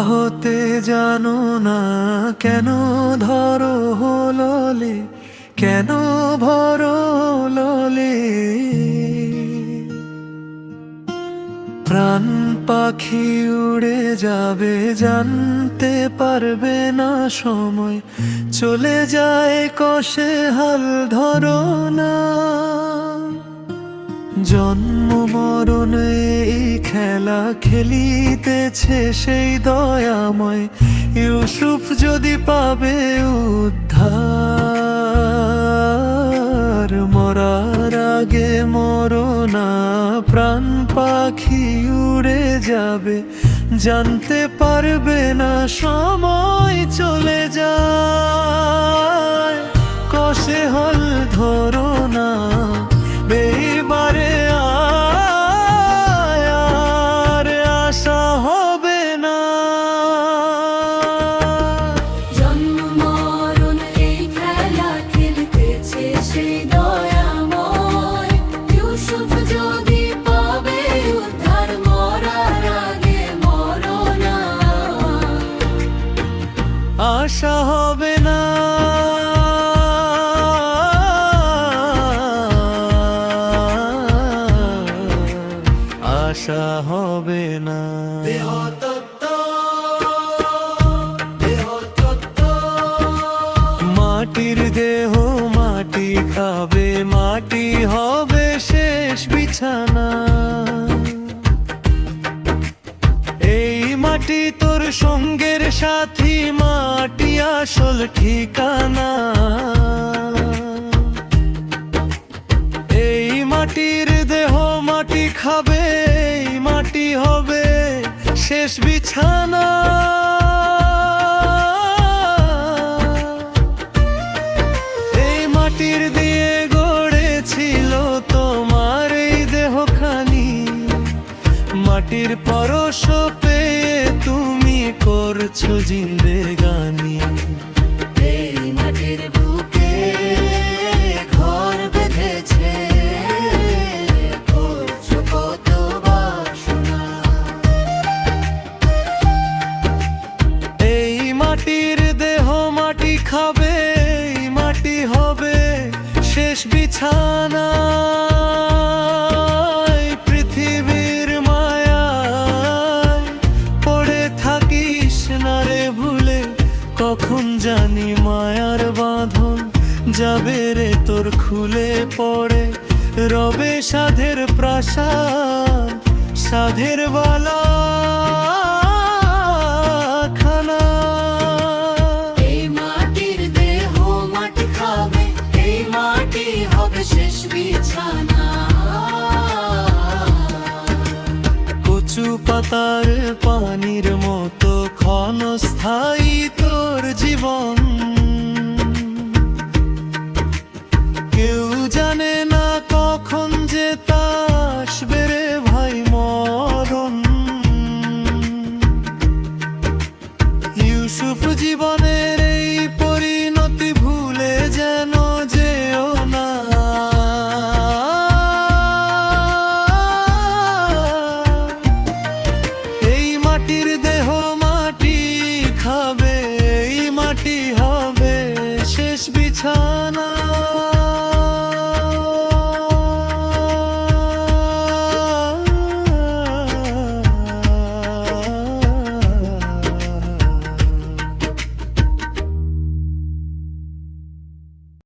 হতে জানো না কেন ধরো ললে, কেন ভরো ললে। প্রাণ পাখি উড়ে যাবে জানতে পারবে না সময়, চলে যায় কষে হাল ধরো না। জন্ম মরণ এই খেলা খেলিতেছে সেই দয়াময়, ইউসুফ যদি পাবে উদ্ধার। মরার আগে মরো না, প্রাণ পাখি উড়ে যাবে জানতে পারবে না সময়, চলে যায় কষে হাল ধরো না। এবারে আর আশা হবে না। জন্ম মরণ এই খেলা খেলতেছে সেই দয়াময়, ইউসুফ যদি পাবে উদ্ধার। মরার আগে মরো না, আশা হবে না। আশা হবে না। মাটির দেহ মাটি খাবে, মাটি হবে শেষ বিছানা। এই মাটি তোর সঙ্গের সাথী, মাটি আসল ঠিকানা। এই মাটির দেহ মাটি খাবে, এই মাটি হবে শেষ বিছানা। এই মাটির দিয়ে গড়েছিল তোমার এই দেহখানি, মাটির পরশ পেয়ে তুমি করছো জিন্দেগানি। এই মাটির বুকে ঘর বেঁধেছে, করছো কত বাসনা। এই মাটির দেহ মাটি খাবে, এই মাটি হবে শেষ বিছানা। পৃথিবীর মায়ায় পড়ে থাকিস না রে ভুলে, কখন জানি মায়ার বাঁধন যাবে রে তোর খুলে পড়ে। রবে সাধের প্রাসাদ, সাধের বালা খানা। এই মাটির দেহ মাটি খাবে, এই মাটি হবে শেষ বিছানা। কচু পাতার পানির মতো ক্ষণস্থায়ী তোর জীবন। কেউ জানে না কখন যে তা আসবে রে ভাই মরণ। ইউসুফ জীবনের এই পরিণতি ভুলে যেন যেও না। এই মাটির দেহ মাটি খাবে, এই মাটি হবে শেষ বিছানা।